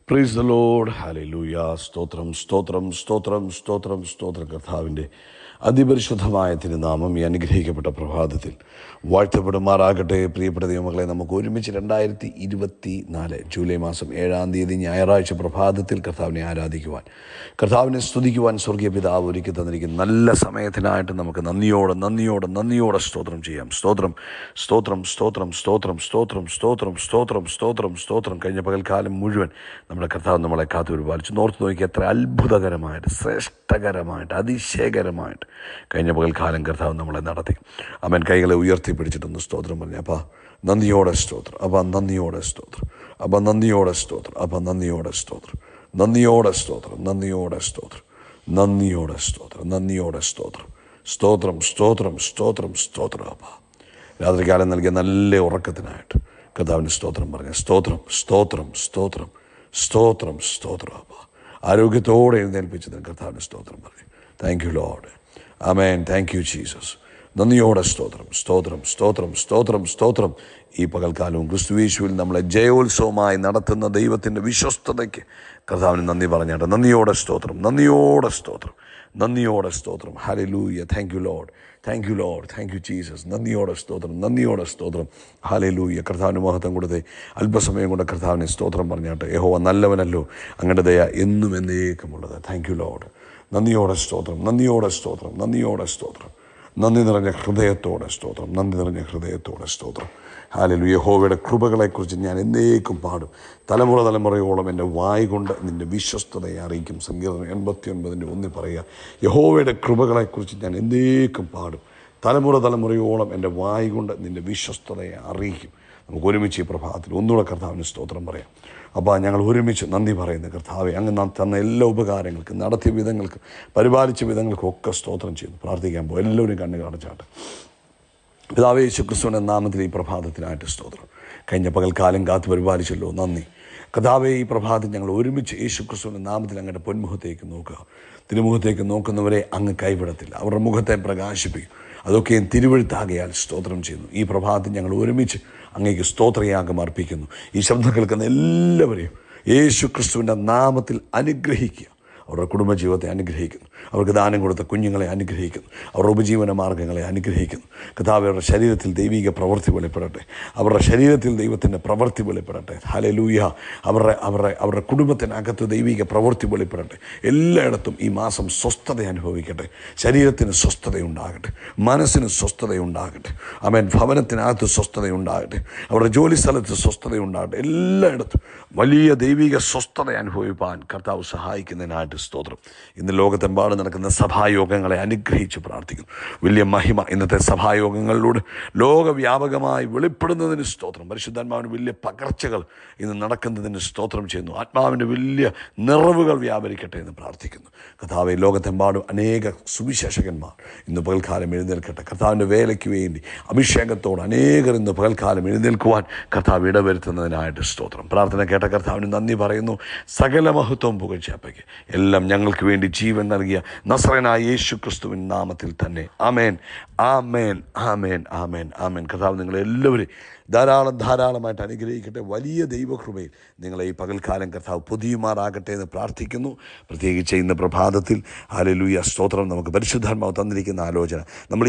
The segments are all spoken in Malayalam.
Price the lord. ഹല്ലേലൂയ. സ്തോത്രം സ്തോത്രം സ്തോത്രം സ്തോത്രം സ്തോത്രം. കർത്താവിൻ്റെ അതിപരിശുദ്ധമായ തിരുനാമം ഈ അനുഗ്രഹിക്കപ്പെട്ട പ്രഭാതത്തിൽ വാഴ്ത്തപ്പെടുമാറാകട്ടെ. പ്രിയപ്പെട്ട ദൈവമക്കളെ, നമുക്ക് ഒരുമിച്ച് 2024 ജൂലൈ മാസം 7-ാം തീയതി ഞായറാഴ്ച പ്രഭാതത്തിൽ കർത്താവിനെ ആരാധിക്കുവാൻ, കർത്താവിനെ സ്തുതിക്കുവാൻ സ്വർഗീയ പിതാവ് ഒരുക്കി തന്നിരിക്കുന്ന നല്ല സമയത്തിനായിട്ട് നമുക്ക് നന്ദിയോടെ സ്തോത്രം ചെയ്യാം. സ്തോത്രം സ്തോത്രം സ്തോത്രം സ്തോത്രം സ്തോത്രം സ്തോത്രം സ്തോത്രം സ്തോത്രം സ്തോത്രം. കഴിഞ്ഞ പകൽക്കാലം മുഴുവൻ നമ്മുടെ കർത്താവ് നമ്മളെ കാത്തു പരിപാലിച്ചു. നോർത്ത് നോക്കി എത്ര അത്ഭുതകരമായിട്ട്, ശ്രേഷ്ഠകരമായിട്ട്, അതിശയകരമായിട്ട് കഴിഞ്ഞ പകൽക്കാലം കർത്താവ് നമ്മളെ നടത്തി. അവൻ കൈകളെ ഉയർത്തിപ്പിടിച്ചിട്ടൊന്ന് സ്തോത്രം പറഞ്ഞു. അപ്പം നന്ദിയോടെ സ്തോത്രം, അപ്പം നന്ദിയോടെ സ്തോത്രം, അപ്പം നന്ദിയോടെ സ്തോത്രം, അപ്പം നന്ദിയോടെ സ്തോത്രം, നന്ദിയോടെ സ്തോത്രം, നന്ദിയോടെ സ്തോത്രം, നന്ദിയോടെ സ്തോത്രം, നന്ദിയോടെ സ്തോത്രം, സ്തോത്രം സ്തോത്രം സ്തോത്രം സ്തോത്രം. അപ്പം രാത്രികാലം നൽകിയ നല്ല ഉറക്കത്തിനായിട്ട് കർത്താവിന് സ്തോത്രം പറഞ്ഞു. സ്തോത്രം സ്തോത്രം സ്തോത്രം സ്തോത്രം സ്തോത്രം. അപ്പം ആരോഗ്യത്തോടെ എഴുന്നേൽപ്പിച്ചതിന് കർത്താവിന് സ്തോത്രം പറഞ്ഞു. Thank you Lord. Amen. Thank you Jesus. നന്ദിയോടെ സ്തോത്രം സ്തോത്രം സ്തോത്രം സ്തോത്രം സ്തോത്രം. ഈ പകൽക്കാലവും ക്രിസ്തുയേശുവിൽ നമ്മളെ ജയോത്സവമായി നടത്തുന്ന ദൈവത്തിൻ്റെ വിശ്വസ്തതയ്ക്ക് കർത്താവിന് നന്ദി പറഞ്ഞാട്ടെ. നന്ദിയോടെ സ്തോത്രം, നന്ദിയോടെ സ്തോത്രം, നന്ദിയോടെ സ്തോത്രം. Hallelujah. Thank you Lord, thank you Lord, thank you Jesus. നന്ദിയോടെ സ്തോത്രം, നന്ദിയോടെ സ്തോത്രം. ഹല്ലേലൂയ. കർത്താവിന് മഹത്വം കൊടുത്തേ. അല്പസമയം കൊണ്ട് കർത്താവിനെ സ്തോത്രം പറഞ്ഞാട്ടെ. യഹോവ നല്ലവനല്ലോ, അങ്ങയുടെ ദയ എന്നും എന്നേക്കുമുള്ളത്. Thank you Lord. നന്ദിയോടെ സ്തോത്രം, നന്ദിയോടെ സ്തോത്രം, നന്ദിയോടെ സ്തോത്രം. നന്ദി നിറഞ്ഞ ഹൃദയത്തോടെ സ്തോത്രം, നന്ദി നിറഞ്ഞ ഹൃദയത്തോടെ സ്തോത്രം. ഹല്ലേലൂയ. യഹോവയുടെ കൃപകളെക്കുറിച്ച് ഞാൻ എന്നേക്കും പാടും. തലമുറയോളം എൻ്റെ വായ് കൊണ്ട് നിൻ്റെ വിശ്വസ്തതയെ അറിയിക്കും. സങ്കീർത്തനം 89:1 പറയുക, യഹോവയുടെ കൃപകളെക്കുറിച്ച് ഞാൻ എന്നേക്കും പാടും. തലമുറയോളം എൻ്റെ വായ് കൊണ്ട് നിൻ്റെ വിശ്വസ്തതയെ അറിയിക്കും. നമുക്ക് ഒരുമിച്ച് ഈ പ്രഭാതത്തിൽ ഒന്നുകൂടെ കർത്താവിന് സ്തോത്രം പറയാം. അപ്പോൾ ഞങ്ങൾ ഒരുമിച്ച് നന്ദി പറയുന്ന കർത്താവെ, അങ്ങ് തന്ന എല്ലാ ഉപകാരങ്ങൾക്കും, നടത്തിയ വിധങ്ങൾക്കും, പരിപാലിച്ച വിധങ്ങൾക്കും ഒക്കെ സ്തോത്രം ചെയ്യുന്നു. പ്രാർത്ഥിക്കാൻ പോകും. എല്ലാവരും കണ്ണു കാണിച്ചാട്ടെ. പിതാവേ യേശുക്രിസ്തുവിൻ്റെ നാമത്തിൽ ഈ പ്രഭാതത്തിനായിട്ട് സ്തോത്രം. കഴിഞ്ഞ പകൽക്കാലം കാത്തു പരിപാലിച്ചല്ലോ, നന്ദി കർത്താവേ. ഈ പ്രഭാതത്തിൽ ഞങ്ങൾ ഒരുമിച്ച് യേശുക്രിസ്തുവിൻ്റെ നാമത്തിൽ അങ്ങയുടെ പൊന്മുഖത്തേക്ക് നോക്കുക. തിരുമുഖത്തേക്ക് നോക്കുന്നവരെ അങ്ങ് കൈവിടത്തില്ല, അവരുടെ മുഖത്തെ പ്രകാശിപ്പിക്കും. അതൊക്കെയും തിരുവഴുത്താകയാൽ സ്തോത്രം ചെയ്യുന്നു. ഈ പ്രഭാതത്തിൽ ഞങ്ങൾ ഒരുമിച്ച് അങ്ങേക്ക് സ്തോത്രയാഗം അർപ്പിക്കുന്നു. ഈ ശബ്ദം കേൾക്കുന്ന എല്ലാവരെയും യേശു ക്രിസ്തുവിൻ്റെ നാമത്തിൽ അനുഗ്രഹിക്കുക. അവരുടെ കുടുംബജീവിതത്തെ അനുഗ്രഹിക്കുന്നു. അവർക്ക് ദാനം കൊടുത്ത കുഞ്ഞുങ്ങളെ അനുഗ്രഹിക്കുന്നു. അവരുടെ ഉപജീവന മാർഗ്ഗങ്ങളെ അനുഗ്രഹിക്കുന്നു. കർത്താവേ, അവരുടെ ശരീരത്തിൽ ദൈവിക പ്രവൃത്തി വെളിപ്പെടട്ടെ. അവരുടെ ശരീരത്തിൽ ദൈവത്തിൻ്റെ പ്രവൃത്തി വെളിപ്പെടട്ടെ. ഹല്ലേലൂയ. അവരുടെ കുടുംബത്തിനകത്ത് ദൈവിക പ്രവൃത്തി വെളിപ്പെടട്ടെ. എല്ലായിടത്തും ഈ മാസം സ്വസ്ഥത അനുഭവിക്കട്ടെ. ശരീരത്തിന് സ്വസ്ഥതയുണ്ടാകട്ടെ, മനസ്സിന് സ്വസ്ഥതയുണ്ടാകട്ടെ. ആമേൻ. ഭവനത്തിനകത്ത് സ്വസ്ഥതയുണ്ടാകട്ടെ, അവരുടെ ജോലി സ്ഥലത്ത് സ്വസ്ഥതയുണ്ടാകട്ടെ. എല്ലായിടത്തും വലിയ ദൈവിക സ്വസ്ഥത അനുഭവിപ്പാൻ കർത്താവ് സഹായിക്കുന്നതിനായിട്ട് സ്തോത്രം. ഇന്ന് ലോകത്തെമ്പാടും നടക്കുന്ന സഭായോഗങ്ങളെ അനുഗ്രഹിച്ച് പ്രാർത്ഥിക്കുന്നു. വലിയ മഹിമ ഇന്നത്തെ സഭായോഗങ്ങളിലൂടെ ലോകവ്യാപകമായി വെളിപ്പെടുന്നതിന് സ്തോത്രം. പരിശുദ്ധാത്മാവിന് വലിയ പകർച്ചകൾ ഇന്ന് നടക്കുന്നതിന് സ്തോത്രം ചെയ്യുന്നു. ആത്മാവിൻ്റെ വലിയ നിറവുകൾ വ്യാപരിക്കട്ടെ എന്ന് പ്രാർത്ഥിക്കുന്നു. കർത്താവെ, ലോകത്തെമ്പാടും അനേക സുവിശേഷകന്മാർ ഇന്ന് പകൽക്കാലം എഴുന്നേൽക്കട്ടെ. കർത്താവിൻ്റെ വേലയ്ക്ക് വേണ്ടി അഭിഷേകത്തോട് അനേകർ ഇന്ന് പകൽക്കാലം എഴുന്നേൽക്കുവാൻ കർത്താവ് ഇടവരുത്തുന്നതിനായിട്ട് സ്തോത്രം. പ്രാർത്ഥന കേട്ട കർത്താവിന് നന്ദി പറയുന്നു. സകല മഹത്വം പുകഴ്ചയപ്പയ്ക്ക് എല്ലാം ഞങ്ങൾക്ക് വേണ്ടി ജീവൻ നൽകിയ നസ്രയനായ യേശു ക്രിസ്തുവിൻ നാമത്തിൽ തന്നെ. ആമേൻ, ആമേൻ, ആമേൻ, ആമേൻ, ആമേൻ. കർത്താവ് നിങ്ങളെല്ലാവരും ധാരാളമായിട്ട് അനുഗ്രഹിക്കട്ടെ. വലിയ ദൈവകൃപയിൽ നിങ്ങളെ ഈ പകൽക്കാലം കർത്താവ് പൊതിയുമാറാകട്ടെ എന്ന് പ്രാർത്ഥിക്കുന്നു. പ്രത്യേകിച്ച് ഇന്ന് പ്രഭാതത്തിൽ ഹല്ലേലൂയ സ്തോത്രം. നമുക്ക് പരിശുദ്ധാത്മാവ് തന്നിരിക്കുന്ന ആലോചന, നമ്മൾ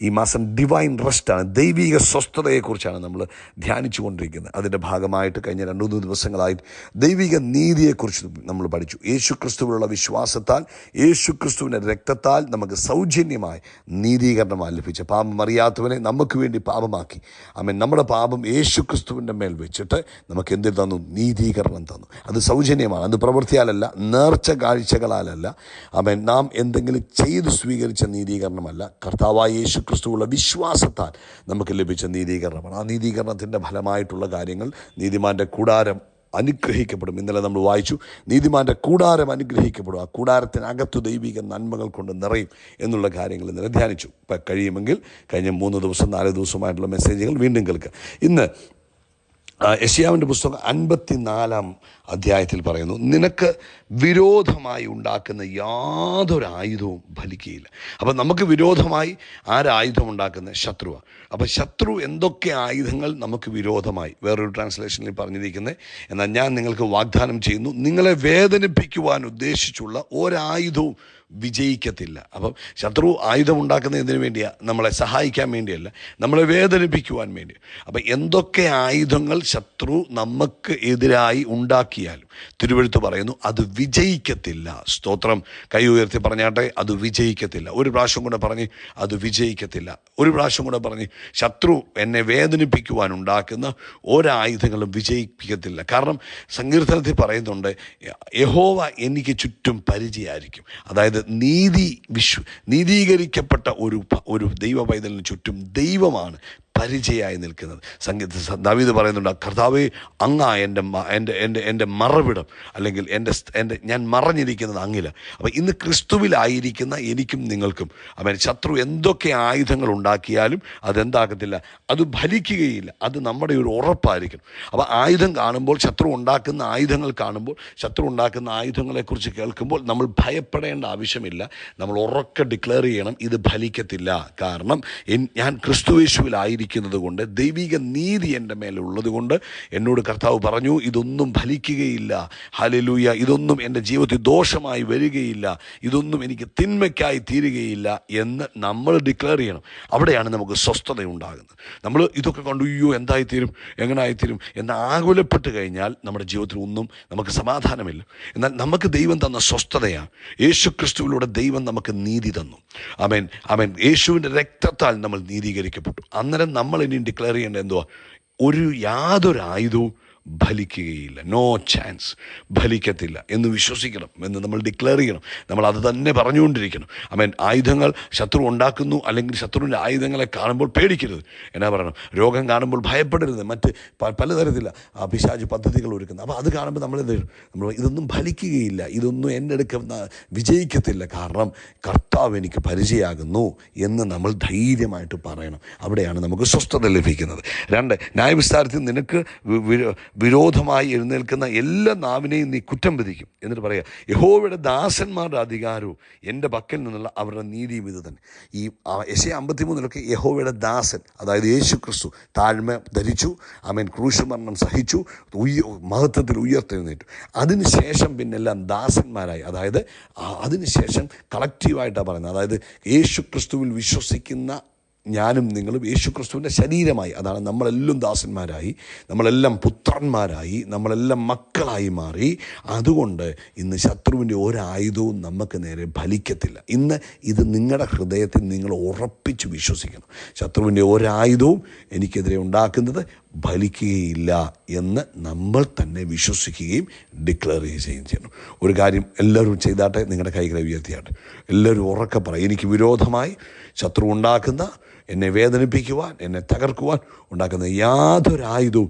ഈ മാസം ഡിവൈൻ റെസ്റ്റാണ്, ദൈവിക സ്വസ്ഥതയെക്കുറിച്ചാണ് നമ്മൾ ധ്യാനിച്ചു കൊണ്ടിരിക്കുന്നത്. അതിൻ്റെ ഭാഗമായിട്ട് കഴിഞ്ഞ 2-3 ദിവസങ്ങളായിട്ട് ദൈവിക നീതിയെക്കുറിച്ച് നമ്മൾ പഠിച്ചു. യേശുക്രിസ്തുവിലുള്ള വിശ്വാസത്താൽ, യേശുക്രിസ്തുവിൻ്റെ രക്തത്താൽ നമുക്ക് സൗജന്യമായി നീതീകരണമായി ലഭിച്ച, പാപം അറിയാത്തവനെ നമുക്ക് വേണ്ടി പാപമാക്കി, ആമേൻ, നമ്മുടെ പാപം യേശുക്രിസ്തുവിൻ്റെ മേൽ വെച്ചിട്ട് നമുക്ക് എന്തിൽ തന്നു? നീതീകരണം തന്നു. അത് സൗജന്യമാണ്, അത് പ്രവൃത്തിയാലല്ല, നേർച്ച കാഴ്ചകളാലല്ല, ആമേൻ, നാം എന്തെങ്കിലും ചെയ്ത് സ്വീകരിച്ച നീതീകരണമല്ല. കർത്താവായ യേശുക്രിസ്തുവുള്ള വിശ്വാസത്താൽ നമുക്ക് ലഭിച്ച നീതീകരണമാണ്. ആ നീതീകരണത്തിൻ്റെ ഫലമായിട്ടുള്ള കാര്യങ്ങൾ, നീതിമാൻ്റെ കൂടാരം അനുഗ്രഹിക്കപ്പെടും. ഇന്നലെ നമ്മൾ വായിച്ചു, നീതിമാൻ്റെ കൂടാരം അനുഗ്രഹിക്കപ്പെടും. ആ കൂടാരത്തിനകത്തു ദൈവിക നന്മകൾ കൊണ്ട് നിറയും എന്നുള്ള കാര്യങ്ങൾ ഇന്നലെ ധ്യാനിച്ചു. ഇപ്പം കഴിയുമെങ്കിൽ കഴിഞ്ഞ 3 ദിവസം 4 ദിവസമായിട്ടുള്ള മെസ്സേജുകൾ വീണ്ടും കേൾക്കുക. ഇന്ന് യെശയ്യാവിൻ്റെ പുസ്തകം 54 അധ്യായത്തിൽ പറയുന്നു, നിനക്ക് വിരോധമായി ഉണ്ടാക്കുന്ന യാതൊരു ആയുധവും ഫലിക്കുകയില്ല. അപ്പം നമുക്ക് വിരോധമായി ആരായുധം ഉണ്ടാക്കുന്നത്? ശത്രുവാണ്. അപ്പം ശത്രു എന്തൊക്കെ ആയുധങ്ങൾ നമുക്ക് വിരോധമായി, വേറൊരു ട്രാൻസ്ലേഷനിൽ പറഞ്ഞിരിക്കുന്നത്, എന്നാൽ ഞാൻ നിങ്ങൾക്ക് വാഗ്ദാനം ചെയ്യുന്നു, നിങ്ങളെ വേദനിപ്പിക്കുവാൻ ഉദ്ദേശിച്ചുള്ള ഒരായുധവും വിജയിക്കത്തില്ല. അപ്പം ശത്രു ആയുധം ഉണ്ടാക്കുന്നത് എന്തിനു വേണ്ടിയാണ്? നമ്മളെ സഹായിക്കാൻ വേണ്ടിയല്ല, നമ്മളെ വേദനിപ്പിക്കുവാൻ വേണ്ടി. അപ്പം എന്തൊക്കെ ആയുധങ്ങൾ ശത്രു നമുക്ക് എതിരായി ഉണ്ടാക്കിയാലും തിരുവെഴുത്ത് പറയുന്നു അത് വിജയിക്കത്തില്ല. സ്തോത്രം. കൈ ഉയർത്തി പറഞ്ഞാട്ടെ, അത് വിജയിക്കത്തില്ല. ഒരു പ്രാവശ്യം കൂടെ പറഞ്ഞ്, അത് വിജയിക്കത്തില്ല. ഒരു പ്രാവശ്യം കൂടെ പറഞ്ഞ്, ശത്രു എന്നെ വേദനിപ്പിക്കുവാൻ ഉണ്ടാക്കുന്ന ഒരായുധങ്ങളും വിജയിപ്പിക്കത്തില്ല. കാരണം സങ്കീർത്തനത്തിൽ പറയുന്നുണ്ട്, യഹോവ എനിക്ക് ചുറ്റും പരിചയമായിരിക്കും. അതായത് നീതീകരിക്കപ്പെട്ട ഒരു ദൈവ പൈതലിന് ചുറ്റും ദൈവമാണ് പരിചയമായി നിൽക്കുന്നത്. ദാവീദ് പറയുന്നുണ്ട്, കർത്താവേ, അങ്ങാ എൻ്റെ മറവിടം, അല്ലെങ്കിൽ ഞാൻ മറഞ്ഞിരിക്കുന്നത് അങ്ങില്ല. അപ്പം ഇന്ന് ക്രിസ്തുവിലായിരിക്കുന്ന എനിക്കും നിങ്ങൾക്കും ശത്രു എന്തൊക്കെ ആയുധങ്ങൾ ഉണ്ടാക്കിയാലും അതെന്താകത്തില്ല, അത് ഫലിക്കുകയില്ല. അത് നമ്മുടെ ഒരു ഉറപ്പായിരിക്കണം. അപ്പോൾ ആയുധം കാണുമ്പോൾ, ശത്രു ഉണ്ടാക്കുന്ന ആയുധങ്ങൾ കാണുമ്പോൾ, ശത്രു ഉണ്ടാക്കുന്ന ആയുധങ്ങളെക്കുറിച്ച് കേൾക്കുമ്പോൾ നമ്മൾ ഭയപ്പെടേണ്ട ആവശ്യമില്ല. നമ്മൾ ഉറക്കെ ഡിക്ലെയർ ചെയ്യണം, ഇത് ഫലിക്കത്തില്ല. കാരണം ഞാൻ ക്രിസ്തുയേശുവിലായിരിക്കും കൊണ്ട്, ദൈവിക നീതി എൻ്റെ മേലുള്ളത് കൊണ്ട് എന്നോട് കർത്താവ് പറഞ്ഞു, ഇതൊന്നും ഫലിക്കുകയില്ല. ഹല്ലേലൂയ. ഇതൊന്നും എൻ്റെ ജീവിതത്തിൽ ദോഷമായി വരികയില്ല, ഇതൊന്നും എനിക്ക് തിന്മയ്ക്കായി തീരുകയില്ല എന്ന് നമ്മൾ ഡിക്ലെയർ ചെയ്യണം. അവിടെയാണ് നമുക്ക് സ്വസ്ഥത ഉണ്ടാകുന്നത്. നമ്മൾ ഇതൊക്കെ കണ്ടു, അയ്യോ എന്തായിത്തീരും, എങ്ങനായിത്തീരും എന്ന് ആകുലപ്പെട്ട് കഴിഞ്ഞാൽ നമ്മുടെ ജീവിതത്തിൽ ഒന്നും നമുക്ക് സമാധാനമില്ല. എന്നാൽ നമുക്ക് ദൈവം തന്ന സ്വസ്ഥതയാണ്. യേശു ക്രിസ്തുവിലൂടെ ദൈവം നമുക്ക് നീതി തന്നു. ആമേൻ, ആമേൻ. യേശുവിൻ്റെ രക്തത്താൽ നമ്മൾ നീതീകരിക്കപ്പെട്ടു. അന്നേരം നമ്മൾ ഇനി ഡിക്ലെയർ ചെയ്യേണ്ടത് എന്തുവാ? യാതൊരു ആയുധവും ഫലിക്കുകയില്ല. നോ ചാൻസ്, ഫലിക്കത്തില്ല എന്ന് വിശ്വസിക്കണം, എന്ന് നമ്മൾ ഡിക്ലെയർ ചെയ്യണം. നമ്മൾ അത് തന്നെ പറഞ്ഞുകൊണ്ടിരിക്കണം. ആയുധങ്ങൾ ശത്രു ഉണ്ടാക്കുന്നു, അല്ലെങ്കിൽ ശത്രുവിൻ്റെ ആയുധങ്ങളെ കാണുമ്പോൾ പേടിക്കരുത്. എന്നാ പറയണം? രോഗം കാണുമ്പോൾ ഭയപ്പെടരുത്. മറ്റ് പലതരത്തിലുള്ള പിശാച് പദ്ധതികൾ ഒരുക്കുന്നത്. അപ്പോൾ അത് കാണുമ്പോൾ നമ്മൾ ഇതൊന്നും ഫലിക്കുകയില്ല, ഇതൊന്നും എൻ്റെ അടുക്ക വിജയിക്കത്തില്ല, കാരണം കർത്താവ് എനിക്ക് പരിചയമാകുന്നു എന്ന് നമ്മൾ ധൈര്യമായിട്ട് പറയണം. അവിടെയാണ് നമുക്ക് സ്വസ്ഥത ലഭിക്കുന്നത്. 2, ന്യായവിസ്താരത്തിൽ നിനക്ക് വിരോധമായി എഴുന്നേൽക്കുന്ന എല്ലാ നാവിനെയും നീ കുറ്റം വിധിക്കും. എന്നിട്ട് പറയുക, യഹോവയുടെ ദാസന്മാരുടെ അധികാരവും എൻ്റെ പക്കൽ നിന്നുള്ള അവരുടെ നീതിയും ഇത് തന്നെ. ഈ യെശയ്യാ 53 യഹോവയുടെ ദാസൻ, അതായത് യേശു ക്രിസ്തു താഴ്മ ധരിച്ചു, ക്രൂശ് മരണം സഹിച്ചു, മഹത്വത്തിൽ ഉയർത്തെഴുന്നേറ്റു. അതിനുശേഷം പിന്നെല്ലാം ദാസന്മാരായി, അതായത് അതിനുശേഷം കളക്റ്റീവായിട്ടാണ് പറയുന്നത്. അതായത് യേശു ക്രിസ്തുവിൽ വിശ്വസിക്കുന്ന ഞാനും നിങ്ങളും യേശു ക്രിസ്തുവിൻ്റെ ശരീരമായി, അതാണ് നമ്മളെല്ലാം ദാസന്മാരായി, നമ്മളെല്ലാം പുത്രന്മാരായി, നമ്മളെല്ലാം മക്കളായി മാറി. അതുകൊണ്ട് ഇന്ന് ശത്രുവിൻ്റെ ഒരായുധവും നമുക്ക് നേരെ ഫലിക്കത്തില്ല. ഇന്ന് ഇത് നിങ്ങളുടെ ഹൃദയത്തിൽ നിങ്ങൾ ഉറപ്പിച്ച് വിശ്വസിക്കണം. ശത്രുവിൻ്റെ ഒരായുധവും എനിക്കെതിരെ ഉണ്ടാക്കുന്നത് ഫലിക്കുകയില്ല എന്ന് നമ്മൾ തന്നെ വിശ്വസിക്കുകയും ഡിക്ലെയർ ചെയ്യുകയും ചെയ്യണം. ഒരു കാര്യം എല്ലാവരും ചെയ്താട്ടെ, നിങ്ങളുടെ കൈകളെ ഉയർത്തിയാട്ടെ. എല്ലാവരും ഉറക്കെ പറയും, എനിക്ക് വിരോധമായി ശത്രു ഉണ്ടാക്കുന്ന, എന്നെ വേദനിപ്പിക്കുവാൻ, എന്നെ തകർക്കുവാൻ ഉണ്ടാക്കുന്ന യാതൊരായുധവും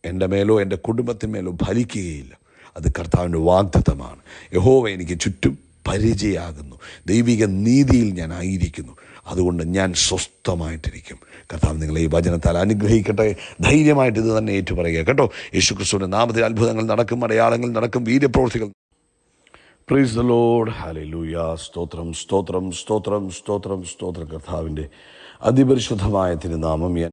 എൻ്റെ മേലോ എൻ്റെ കുടുംബത്തിന്മേലോ ഫലിക്കുകയില്ല. അത് കർത്താവിൻ്റെ വാഗ്ദത്തമാണ്. യഹോവ എനിക്ക് ചുറ്റും പരിചയമാകുന്നു, ദൈവിക നീതിയിൽ ഞാൻ ആയിരിക്കുന്നു, അതുകൊണ്ട് ഞാൻ സ്വസ്ഥമായിട്ടിരിക്കും. കർത്താവ് നിങ്ങളെ ഈ വചനത്താൽ അനുഗ്രഹിക്കട്ടെ. ധൈര്യമായിട്ട് ഇത് തന്നെ ഏറ്റുപറയുക കേട്ടോ. യേശു ക്രിസ്തുവിൻ്റെ നാമത്തിൽ അത്ഭുതങ്ങൾ നടക്കും, അടയാളങ്ങൾ നടക്കും, വീര്യപ്രവൃത്തികൾ. Praise the lord. ഹല്ലേലൂയ. സ്തോത്രം, സ്തോത്രം, സ്തോത്രം, സ്തോത്രം, സ്തോത്രം. കർത്താവിൻ്റെ അതിപരിശുദ്ധമായ തിരുനാമം